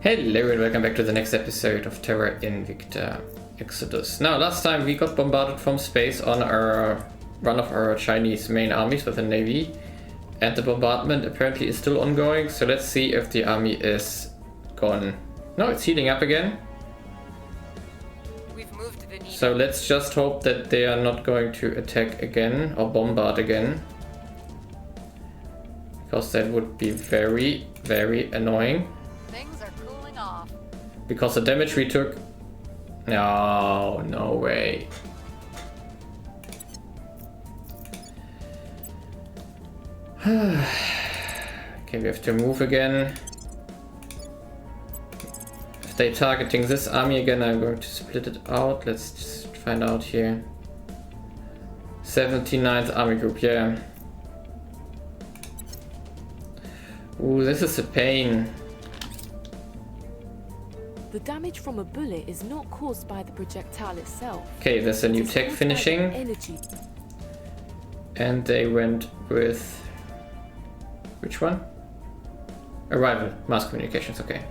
Hello and welcome back to the next episode of Terra Invicta Exodus. Now, last time we got bombarded from space on one of our Chinese main armies with a navy, and the bombardment apparently is still ongoing, so let's see if the army is gone. No, it's healing up again. We've moved the needle. So let's just hope that they are not going to attack again or bombard again. Because that would be very, very annoying. Things are cooling off. Because the damage we took... No way. Okay, we have to move again. If they're targeting this army again, I'm going to split it out. Let's just find out here. 79th Army Group, yeah. Ooh, this is a pain. The damage from a bullet is not caused by the projectile itself. Okay, there's a new It is tech caused by the finishing. energy. And they went with... which one? Arrival, mass communications, okay.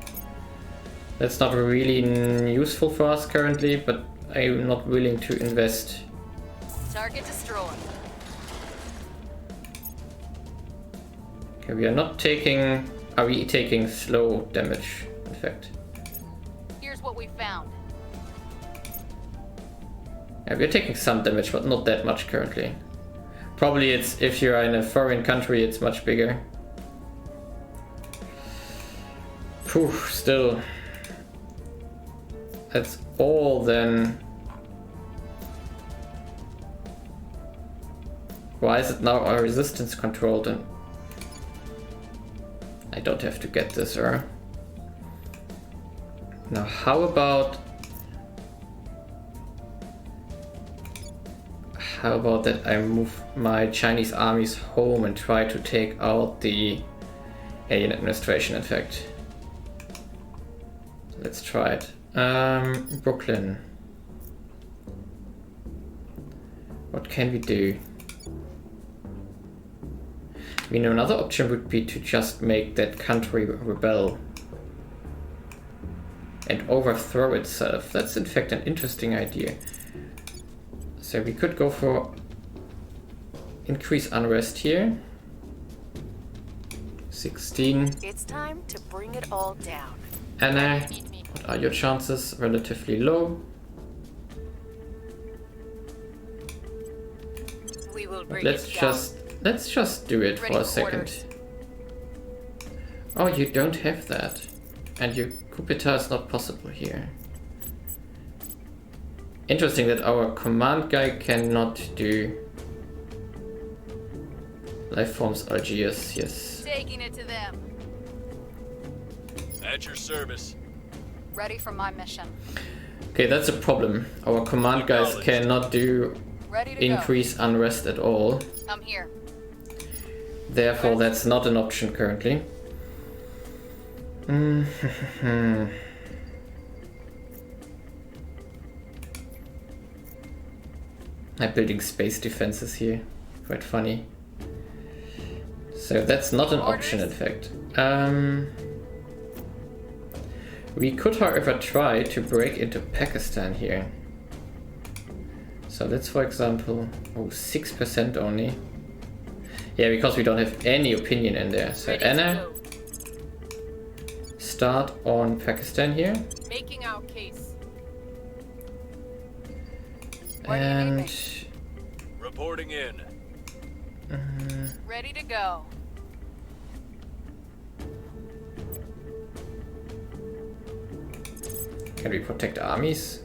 That's not really useful for us currently, but I'm not willing to invest. Target destroyed. Okay, we are not taking... Are we taking slow damage, in fact? Here's what we found. Yeah, we're taking some damage, but not that much currently. Probably it's, if you're in a foreign country, it's much bigger. Phew, still. That's all then. Why is it now our resistance controlled? And I don't have to get this, or... Now, how about that I move my Chinese armies home and try to take out the alien administration, in fact. Let's try it. Brooklyn. What can we do? I mean, another option would be to just make that country rebel and overthrow itself. That's in fact an interesting idea. So we could go for increase unrest here. 16. It's time to bring it all down. Anna, what are your chances? Relatively low. We will bring Let's it down. just do it Ready for a for second. orders. Oh, you don't have that. And your coup d'etat is not possible here. Interesting that our command guy cannot do life forms Algiers, yes. Taking it to them. At your service. Ready for my mission. Okay, that's a problem. Our command guys cannot do Ready to increase unrest at all. go. I'm here. Therefore, that's not an option currently. Am building space defenses here. Quite funny. So that's not an option, in fact. We could, however, try to break into Pakistan here. So let's, for example, 6% only. Yeah, because we don't have any opinion in there. So Ready to Anna, go. start on Pakistan here. Making out case. And Reporting in. Ready to go. can we protect armies?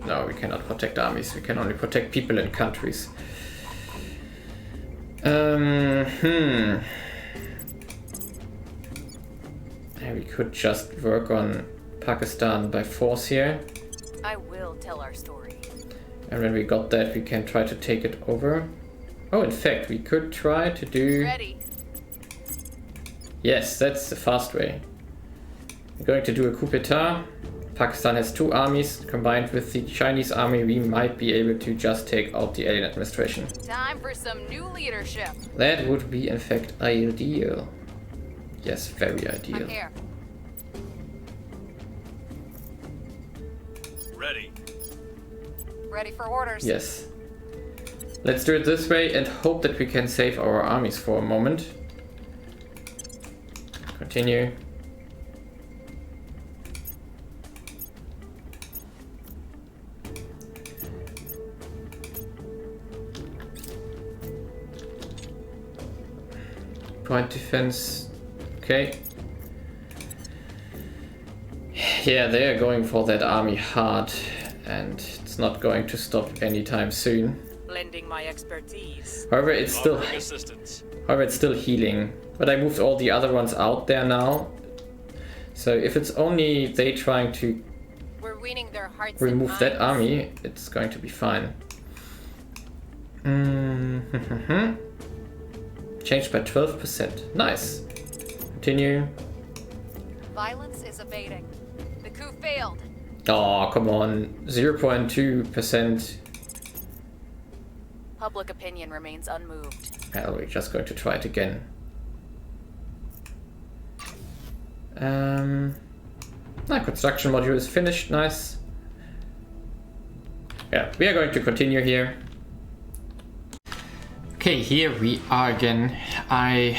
No, we cannot protect armies. We can only protect people and countries. Yeah, we could just work on Pakistan by force here. I will tell our story. And when we got that, we can try to take it over. Oh, in fact, we could try to do... Ready. Yes, that's the fast way. We're going to do a coup d'etat. Pakistan has 2 armies. Combined with the Chinese army, we might be able to just take out the alien administration. Time for some new leadership. That would be, in fact, ideal. Yes, very ideal. I'm here. Ready. Ready for orders. Yes. Let's do it this way and hope that we can save our armies for a moment. Continue. Point defense. Okay. Yeah, they are going for that army hard, and it's not going to stop anytime soon. Lending my expertise. However, it's still healing. But I moved all the other ones out there now. So if it's only they trying to We're weaning their hearts remove and that minds. army, it's going to be fine. Changed by 12%. Nice. Continue. Violence is abating. The coup failed. Oh, come on. 0.2%. Public opinion remains unmoved. Well, we're just going to try it again. Construction module is finished. Nice. Yeah, we are going to continue here. Okay, here we are again. I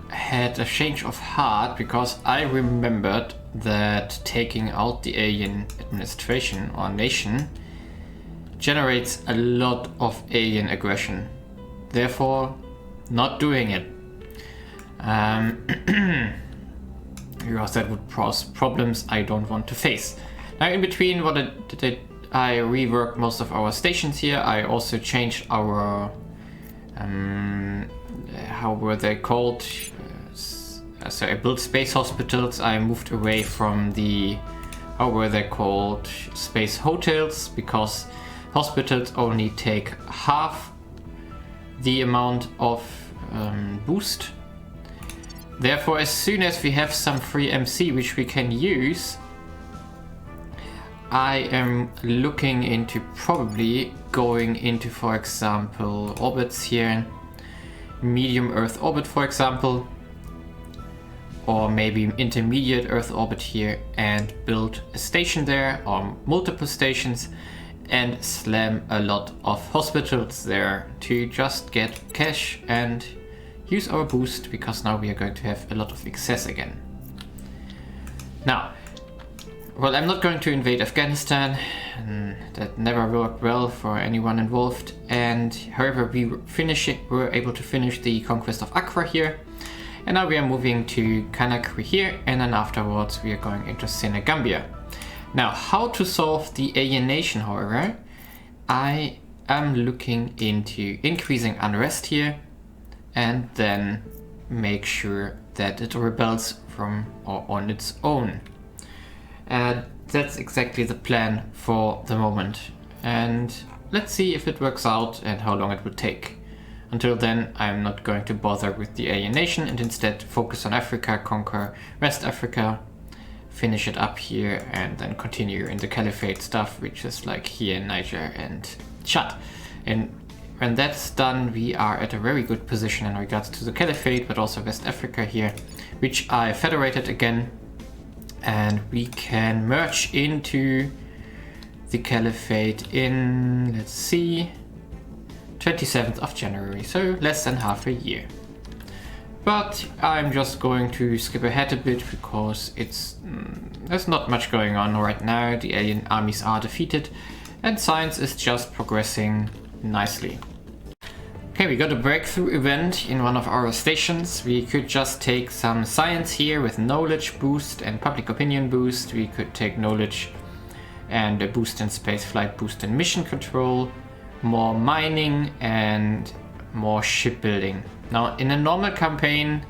had a change of heart because I remembered that taking out the alien administration or nation generates a lot of alien aggression. Therefore, not doing it. Because that would cause problems I don't want to face. Now, in between, what I did, I reworked most of our stations here. I also changed our how were they called? So I built space hospitals. I moved away from the, how were they called? Space hotels, because hospitals only take half the amount of boost. Therefore, as soon as we have some free MC which we can use, I am looking into probably going into, for example, orbits here, medium Earth orbit, for example, or maybe intermediate Earth orbit here, and build a station there or multiple stations and slam a lot of hospitals there to just get cash and use our boost, because now we are going to have a lot of excess again. Now, well, I'm not going to invade Afghanistan, and that never worked well for anyone involved. And however, we were able to finish the conquest of Accra here, and now we are moving to Conakry here, and then afterwards we are going into Senegambia. Now, how to solve the alienation, however, I am looking into increasing unrest here, and then make sure that it rebels from or on its own. And that's exactly the plan for the moment. And let's see if it works out and how long it will take. Until then, I'm not going to bother with the alienation and instead focus on Africa, conquer West Africa, finish it up here, and then continue in the Caliphate stuff, which is like here in Niger and Chad. And when that's done, we are at a very good position in regards to the Caliphate, but also West Africa here, which I federated again. And we can merge into the Caliphate in, let's see, 27th of January, so less than half a year. But I'm just going to skip ahead a bit because there's not much going on right now. The alien armies are defeated and science is just progressing nicely. Okay, we got a breakthrough event in one of our stations. We could just take some science here with knowledge boost and public opinion boost. We could take knowledge and a boost in spaceflight, boost in mission control, more mining and more shipbuilding. Now, in a normal campaign,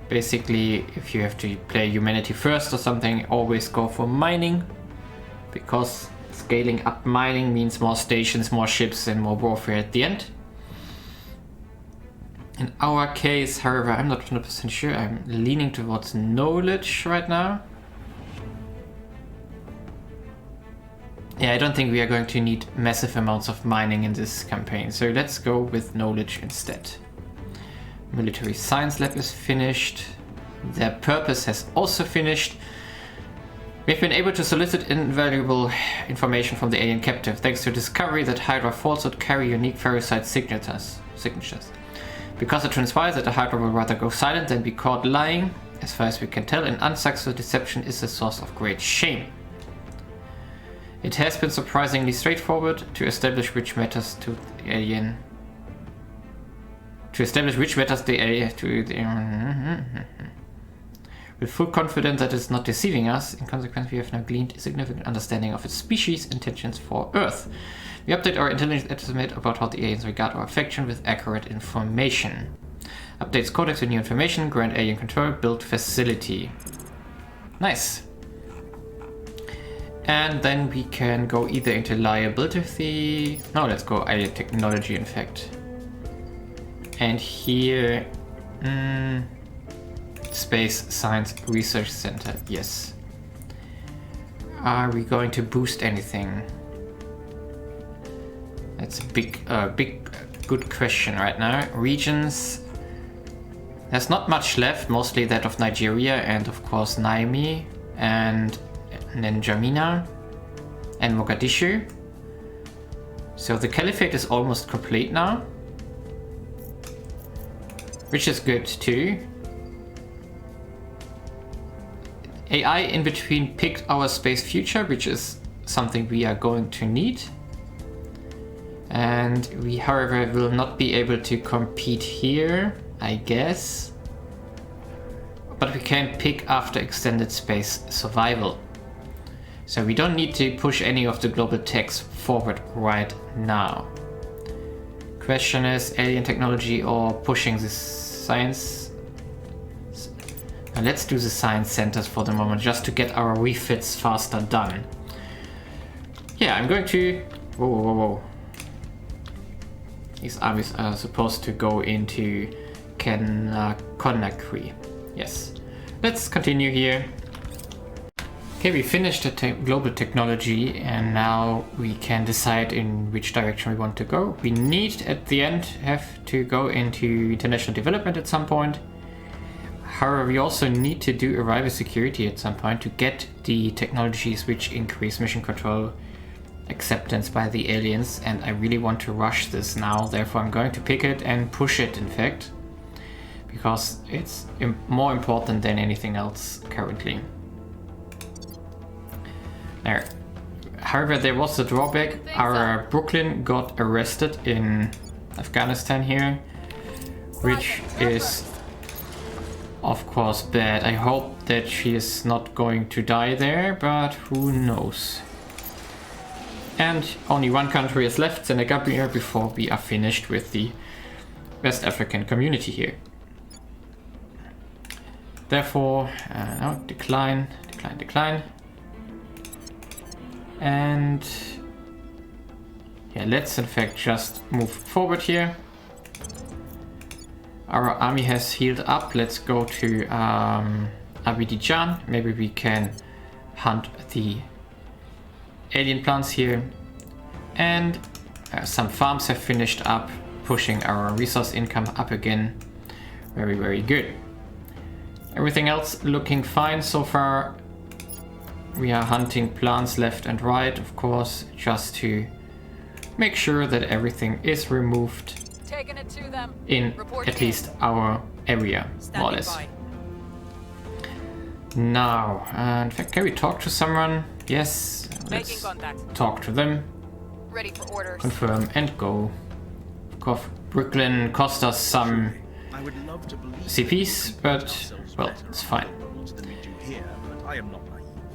basically, if you have to play humanity first or something, always go for mining, because scaling up mining means more stations, more ships and more warfare at the end. In our case, however, I'm not 100% sure. I'm leaning towards knowledge right now. Yeah, I don't think we are going to need massive amounts of mining in this campaign, so let's go with knowledge instead. Military Science Lab is finished. Their purpose has also finished, We've been able to solicit invaluable information from the alien captive, thanks to the discovery that Hydra falsehood carry unique Pharisite signatures. Because it transpires that the Hydra will rather go silent than be caught lying, as far as we can tell, an unsuccessful deception is a source of great shame. It has been surprisingly straightforward to establish which matters to the alien. To establish which matters the alien to the. With full confidence that it's not deceiving us, in consequence we have now gleaned a significant understanding of its species' intentions for Earth. We update our intelligence estimate about how the aliens regard our faction with accurate information. Updates codex with new information, grant alien control, build facility. Nice. And then we can go either into liability. No, let's go alien technology, in fact. And here, Space Science Research Center, yes. Are we going to boost anything? That's a big, good question right now. Regions. There's not much left, mostly that of Nigeria and of course Niamey and N'Djamena and Mogadishu. So the Caliphate is almost complete now, which is good too. AI in between picked our space future, which is something we are going to need. And we, however, will not be able to compete here, I guess. But we can pick after extended space survival. So we don't need to push any of the global techs forward right now. Question is alien technology or pushing the science? Now let's do the science centers for the moment, just to get our refits faster done. Yeah, I'm going to... Whoa. These armies are supposed to go into Conakry. Yes. Let's continue here. Okay, we finished the global technology and now we can decide in which direction we want to go. We need at the end have to go into international development at some point. However, we also need to do arrival security at some point to get the technologies which increase mission control acceptance by the aliens, and I really want to rush this now. Therefore I'm going to pick it and push it, in fact, because it's more important than anything else currently. There. However, there was a drawback. Our Brooklyn got arrested in Afghanistan here, which is of course bad. I hope that she is not going to die there, but who knows. And only one country is left, Senegal, before we are finished with the West African community here. Therefore, no, decline. And yeah, let's in fact just move forward here. Our army has healed up. Let's go to Abidjan. Maybe we can hunt the alien plants here. And some farms have finished up, pushing our resource income up again. Very, very good. Everything else looking fine so far. We are hunting plants left and right, of course, just to make sure that everything is removed Taking it to them. in at least our area, more or less. Now, in fact, can we talk to someone? Yes, let's talk to them. Ready for orders. Confirm and go. Of course, Brooklyn cost us some CPs, but well, it's fine.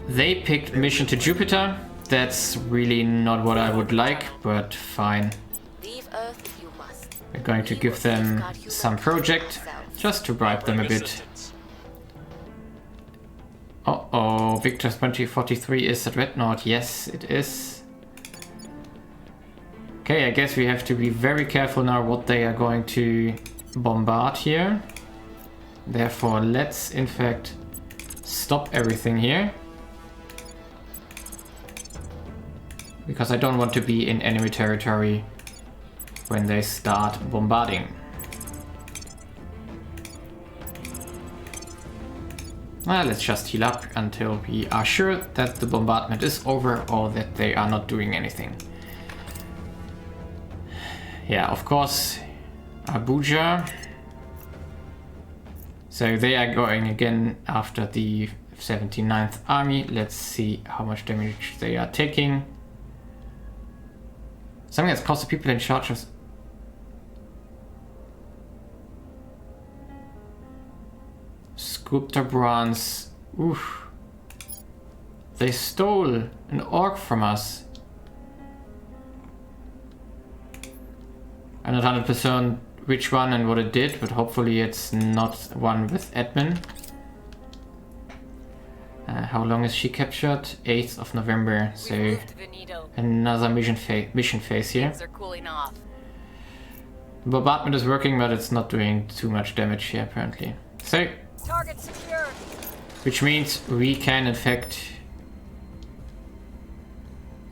They picked mission to Jupiter. That's really not what I would like, but fine. Leave Earth if you must. We're going to give them some project, just to bribe them a bit. Uh-oh, Victor 2043 is at Dreadnought. Yes, it is. Okay, I guess we have to be very careful now what they are going to bombard here. Therefore, let's in fact stop everything here. Because I don't want to be in enemy territory when they start bombarding. Well, let's just heal up until we are sure that the bombardment is over or that they are not doing anything. Yeah, of course, Abuja. So they are going again after the 79th Army. Let's see how much damage they are taking. Something that's caused the people in charge of... Sculptor Bronze. Oof. They stole an orc from us. I'm not 100% which one and what it did, but hopefully it's not one with admin. How long is she captured? 8th of November, so another mission phase here. Things are cooling off. The bombardment is working, but it's not doing too much damage here apparently. So, Target secured. which means we can in fact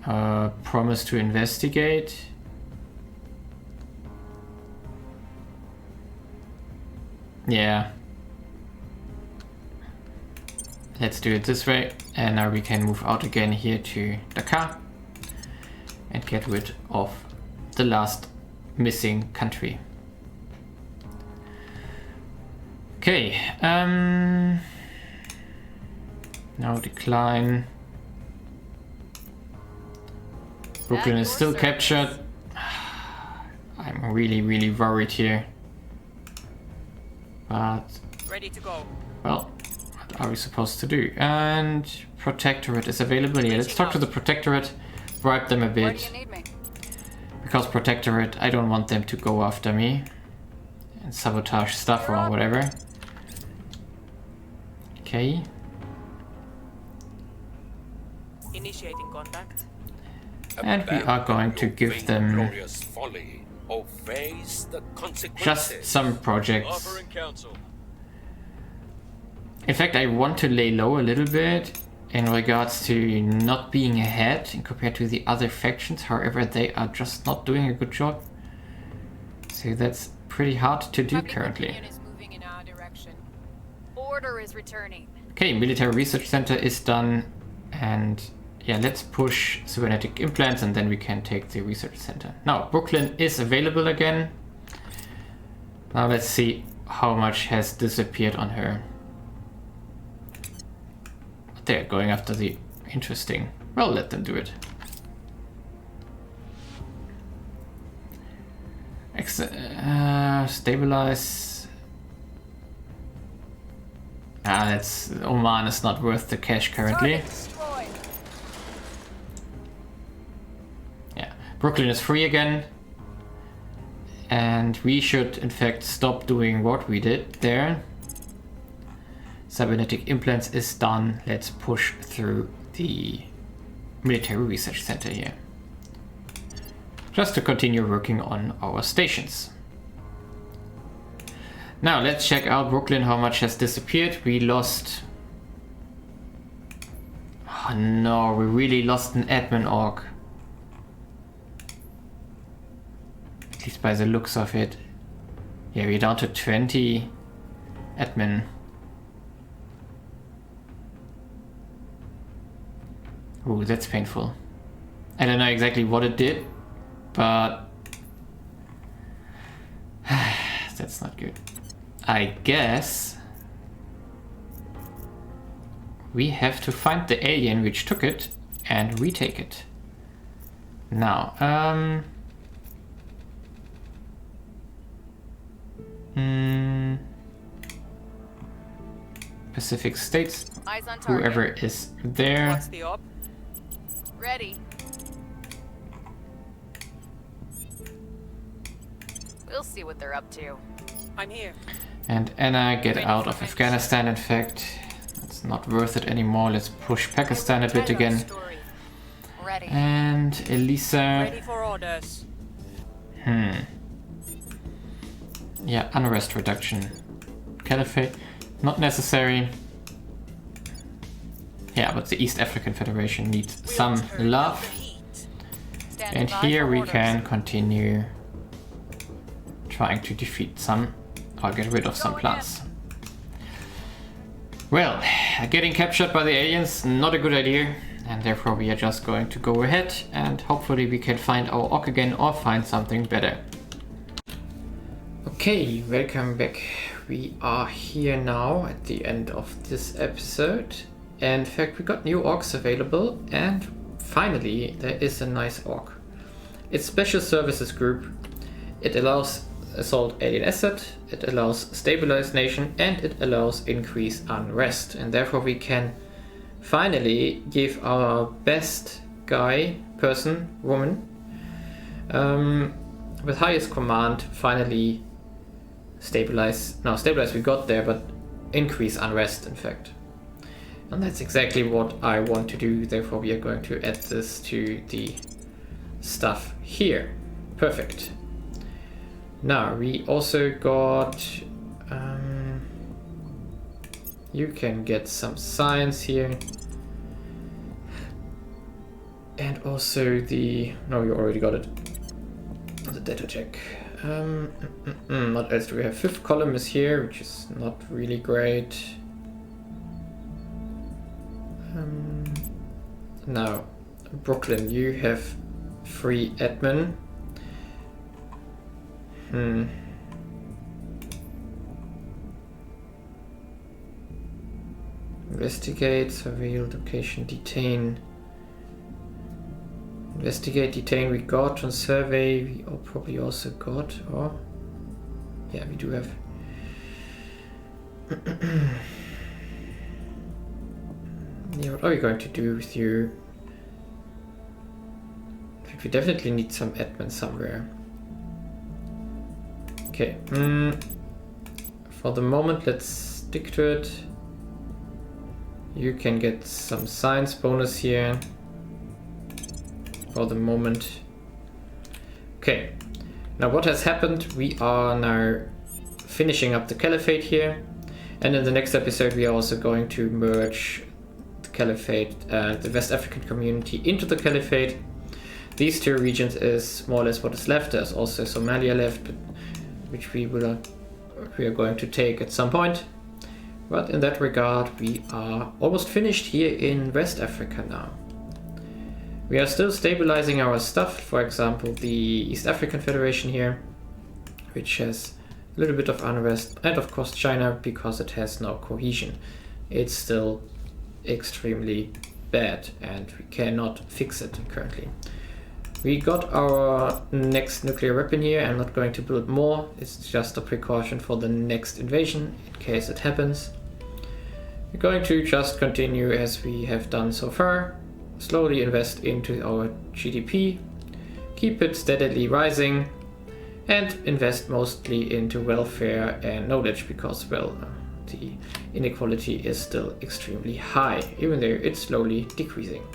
promise to investigate. Yeah. Let's do it this way, and now we can move out again here to Dakar and get rid of the last missing country. Okay, now decline. Brooklyn is still captured. I'm really worried here. But, Ready to go. well, what are we supposed to do? And Protectorate is available here. Let's talk to the Protectorate, bribe them a Where do bit. you need me? Because Protectorate, I don't want them to go after me and sabotage stuff or whatever. Okay. Initiating contact. And we are going to give them glorious folly or face the consequences. just some projects. Offering counsel. In fact, I want to lay low a little bit in regards to not being ahead compared to the other factions. However, they are just not doing a good job. So that's pretty hard to do currently. Is moving in our direction. Order is returning. Okay, military research center is done, and yeah, let's push cybernetic implants and then we can take the research center. Now, Brooklyn is available again. Now let's see how much has disappeared on her. They're going after the interesting. Well, let them do it. Stabilize. That's Oman is not worth the cash currently. Target destroyed. Yeah, Brooklyn is free again. And we should in fact stop doing what we did there. Cybernetic implants is done. Let's push through the military research center here. Just to continue working on our stations. Now let's check out Brooklyn, how much has disappeared. We lost... Oh no, we really lost an admin orc. At least by the looks of it. Yeah, we're down to 20 admin. Ooh, that's painful. I don't know exactly what it did, but that's not good. I guess we have to find the alien which took it and retake it. Now, Pacific States, Eyes on target. whoever is there. What's the op? Ready. We'll see what they're up to. I'm here. And Anna, get out of Afghanistan, in fact. It's not worth it anymore. Let's push Pakistan a bit again. Story. Ready. And Elisa. Ready for orders. Yeah, unrest reduction. Caliphate, not necessary. Yeah, but the East African Federation needs some love. Stand And by here for we orders. can continue trying to defeat some, or get rid of some plants. Well, getting captured by the aliens, not a good idea. And therefore we are just going to go ahead and hopefully we can find our orc again or find something better. Okay, welcome back. We are here now at the end of this episode. And in fact we got new orcs available and finally there is a nice orc. It's Special Services Group. It allows Assault Alien Asset, it allows Stabilize Nation and it allows Increase Unrest. And therefore we can finally give our best guy, person, woman with highest command finally stabilize. Now stabilize we got there, but increase unrest in fact. And that's exactly what I want to do. Therefore we are going to add this to the stuff here. Perfect. Now we also got you can get some science here. And also the... no, you already got it. The data check. What else do we have? Fifth column is here, which is not really great. Now, Brooklyn, you have 3 admin. Investigate, surveil, location, detain. Investigate, detain we got, on survey we probably also got, or... yeah, we do have. Yeah, what are we going to do with you? I think we definitely need some admin somewhere. Okay, for the moment let's stick to it. You can get some science bonus here. For the moment. Okay, now what has happened? We are now finishing up the Caliphate here, and in the next episode we are also going to merge the Caliphate, the West African community into the Caliphate. These 2 regions is more or less what is left. There's also Somalia left, but which we are going to take at some point. But in that regard we are almost finished here in West Africa now. We are still stabilizing our stuff, for example the East African Federation here, which has a little bit of unrest, and of course China, because it has no cohesion. It's still extremely bad and we cannot fix it currently. We got our next nuclear weapon here. I'm not going to build more, it's just a precaution for the next invasion in case it happens. We're going to just continue as we have done so far. Slowly invest into our GDP, keep it steadily rising, and invest mostly into welfare and knowledge because, well, the inequality is still extremely high, even though it's slowly decreasing.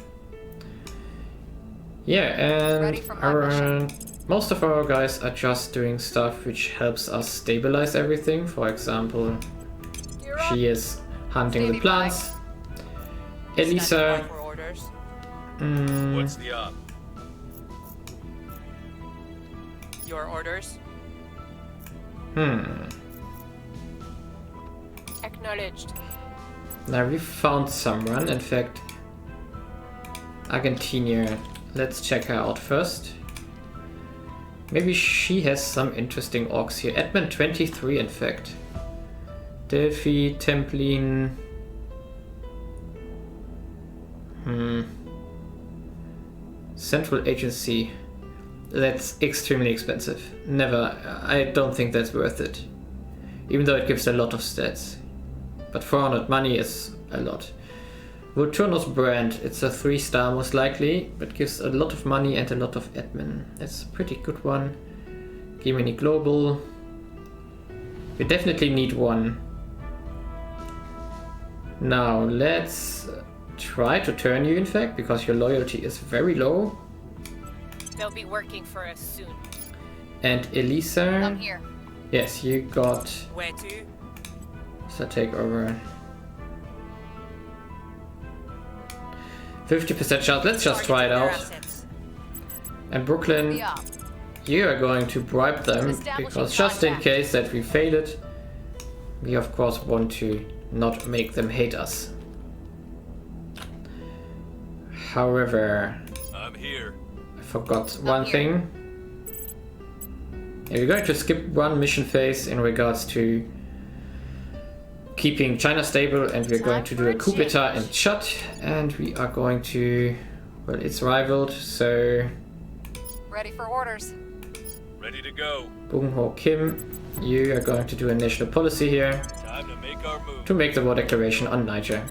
Yeah, and most of our guys are just doing stuff which helps us stabilize everything. For example, she is hunting the plants. Elisa... What's the op? Your orders? Acknowledged. Now we found someone, in fact, Argentina. Let's check her out first. Maybe she has some interesting orcs here. Admin 23 in fact. Delphi, Templin. Central Agency. That's extremely expensive. Never, I don't think that's worth it. Even though it gives a lot of stats. But 400 money is a lot. Vulturno's Brand, it's a 3-star most likely, but gives a lot of money and a lot of admin. That's a pretty good one. Gimini Global. We definitely need one. Now let's try to turn you in fact, because your loyalty is very low. They'll be working for us soon. And Elisa. I'm here. Yes, you got. Where to? So take over. 50% chance. Let's just try it out. And Brooklyn, you are going to bribe them because just in case that we fail it, we of course want to not make them hate us. However, I'm here. I forgot one thing. Yeah, we're going to skip one mission phase in regards to keeping China stable, and we're going to do a coup d'etat in Chad, and we are going to, well, it's rivaled, so Ready for orders. Ready to go. Bung Ho Kim, you are going to do a national policy here Time to make our move. to make the war declaration on Niger.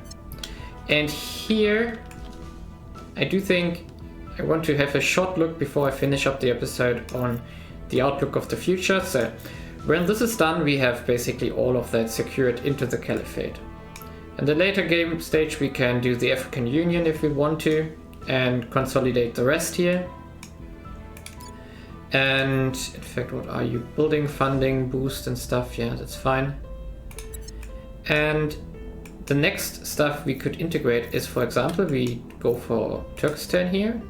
And here, I do think I want to have a short look before I finish up the episode on the outlook of the future. So when this is done, we have basically all of that secured into the caliphate. In the later game stage, we can do the African Union if we want to and consolidate the rest here. And in fact, what are you building? Funding, boost and stuff. Yeah, that's fine. And the next stuff we could integrate is, for example, we go for Turkestan here,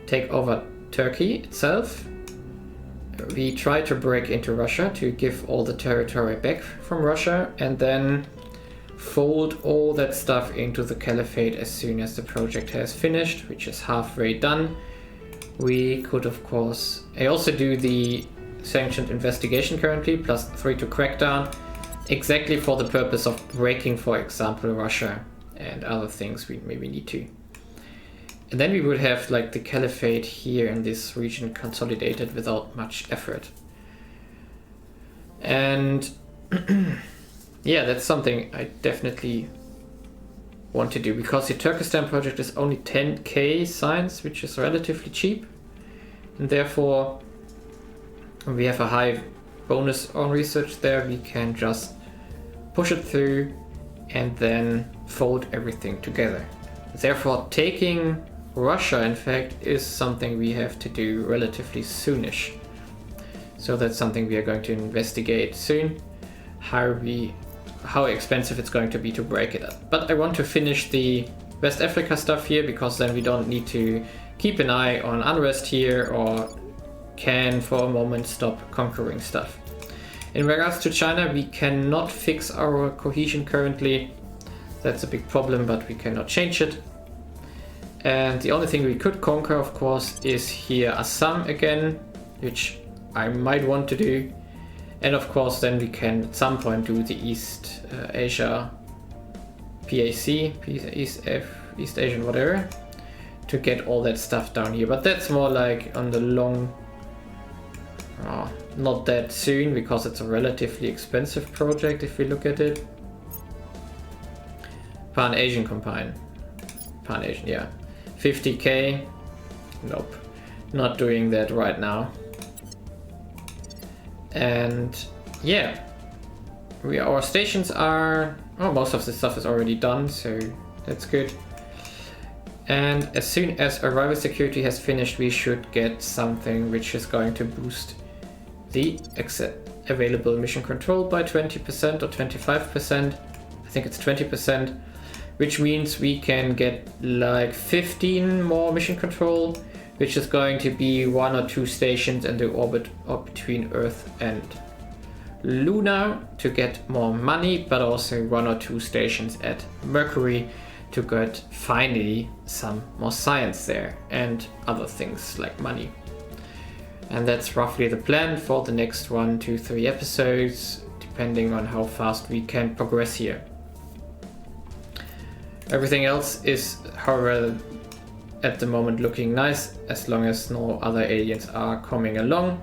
take over Turkey itself. We try to break into Russia to give all the territory back from Russia, and then fold all that stuff into the caliphate as soon as the project has finished, which is halfway done. We could, of course, I also do the sanctioned investigation currently, +3 to crackdown, exactly for the purpose of breaking, for example, Russia and other things we maybe need to. And then we would have like the caliphate here in this region consolidated without much effort. And yeah, that's something I definitely want to do, because the Turkestan project is only 10k science, which is relatively cheap. And therefore, when we have a high bonus on research there, we can just push it through and then fold everything together. Therefore, taking Russia, in fact, is something we have to do relatively soonish. So that's something we are going to investigate soon, how expensive it's going to be to break it up. But I want to finish the West Africa stuff here, because then we don't need to keep an eye on unrest here, or can for a moment stop conquering stuff. In regards to China, we cannot fix our cohesion currently. That's a big problem, but we cannot change it. And the only thing we could conquer, of course, is here Assam again, which I might want to do. And of course, then we can at some point do the East Asia PAC, East Asian whatever, to get all that stuff down here. But that's more like on the long, not that soon, because it's a relatively expensive project if we look at it. Pan-Asian combine. Pan-Asian, yeah. 50k. Nope. Not doing that right now. And yeah. Our stations are... Oh, most of the stuff is already done, so that's good. And as soon as arrival security has finished, we should get something which is going to boost the available mission control by 20% or 25%. I think it's 20%, which means we can get like 15 more mission control, which is going to be 1 or 2 stations in the orbit between Earth and Luna to get more money, but also 1 or 2 stations at Mercury to get finally some more science there and other things like money. And that's roughly the plan for the next 1, 2, 3 episodes, depending on how fast we can progress here. Everything else is, however, at the moment looking nice, as long as no other aliens are coming along.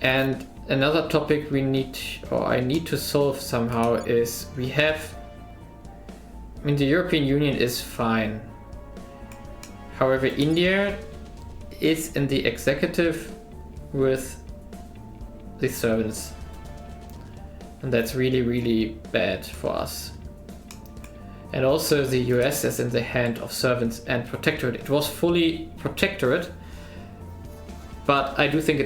And another topic we need, or I need to solve somehow, is we have, I mean, the European Union is fine. However, India is in the executive with the servants. And that's really, really bad for us. And also the US is in the hand of servants and protectorate. It was fully protectorate, but I do think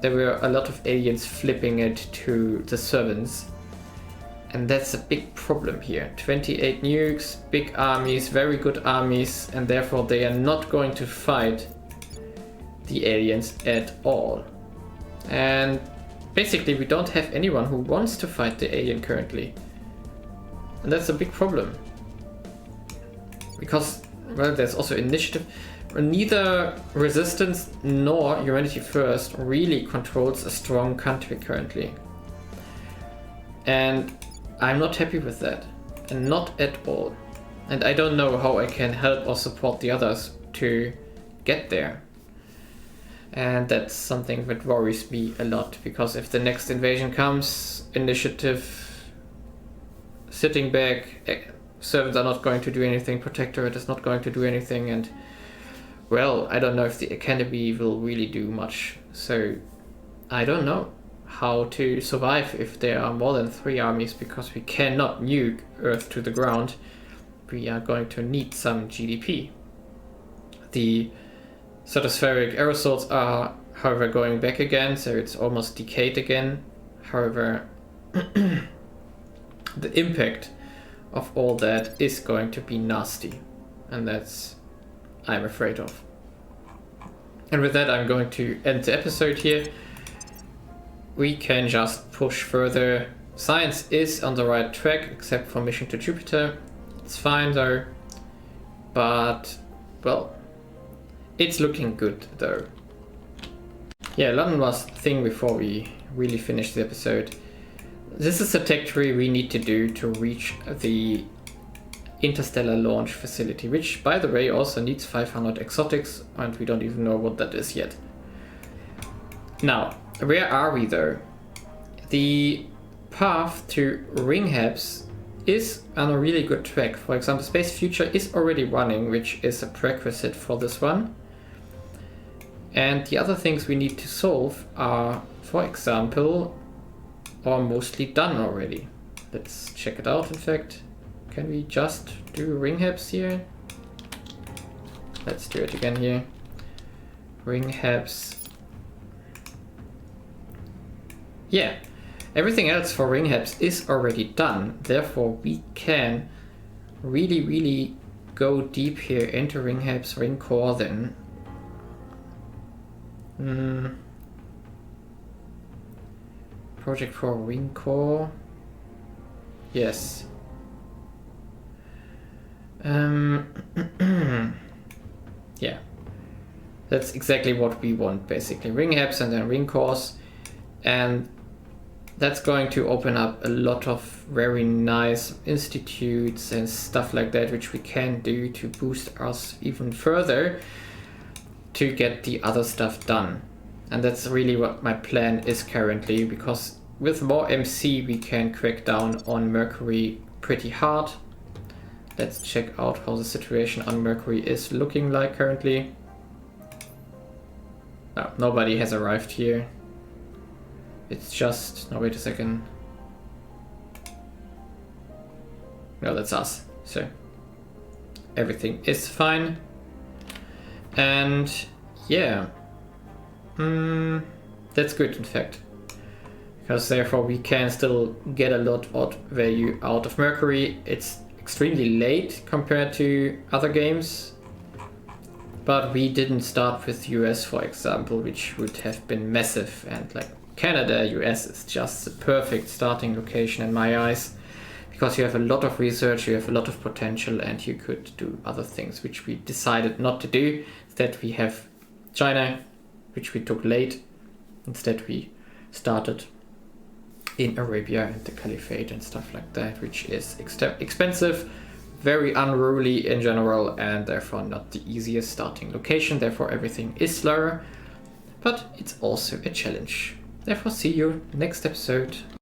there were a lot of aliens flipping it to the servants. And that's a big problem here. 28 nukes, big armies, very good armies, and therefore they are not going to fight the aliens at all. And basically we don't have anyone who wants to fight the alien currently. And that's a big problem. Because, well, there's also initiative. Neither Resistance nor Humanity First really controls a strong country currently. And I'm not happy with that. And not at all. And I don't know how I can help or support the others to get there. And that's something that worries me a lot, because if the next invasion comes, initiative sitting back, servants are not going to do anything, Protectorate is not going to do anything, and well, I don't know if the Academy will really do much. So I don't know how to survive if there are more than 3 armies, because we cannot nuke Earth to the ground. We are going to need some GDP. The stratospheric aerosols are, however, going back again, so it's almost decayed again. However, the impact of all that is going to be nasty, and that's I'm afraid of. And with that, I'm going to end the episode here. We can just push further. Science is on the right track, except for mission to Jupiter. It's fine though, but well, it's looking good though. Yeah, London was the thing before we really finished the episode. This is the tech tree we need to do to reach the interstellar launch facility, which by the way also needs 500 exotics, and we don't even know what that is yet. Now, where are we though? The path to Ringhabs is on a really good track. For example, Space Future is already running, which is a prerequisite for this one. And the other things we need to solve are, for example, are mostly done already. Let's check it out, in fact. Can we just do Ringhabs here? Let's do it again here. Ringhabs. Yeah, everything else for Ringhabs is already done. Therefore, we can really go deep here into Ringhabs Ring Core then. Project for Ring Core. Yes. Yeah, that's exactly what we want, basically. Ringhabs and then Ring Cores, and that's going to open up a lot of very nice institutes and stuff like that, which we can do to boost us even further to get the other stuff done. And that's really what my plan is currently, because with more MC we can crack down on Mercury pretty hard. Let's check out how the situation on Mercury is looking like currently. Oh, nobody has arrived here. It's just... no, wait a second. No, that's us. So everything is fine. And yeah. That's good, in fact. Because therefore we can still get a lot of value out of Mercury. It's extremely late compared to other games, but we didn't start with US, for example, which would have been massive, and like Canada, US is just the perfect starting location in my eyes, because you have a lot of research, you have a lot of potential, and you could do other things, which we decided not to do. Instead we have China, which we took late. Instead we started in Arabia and the Caliphate and stuff like that, which is expensive, very unruly in general, and therefore not the easiest starting location. Therefore everything is slower, but it's also a challenge. Therefore see you next episode.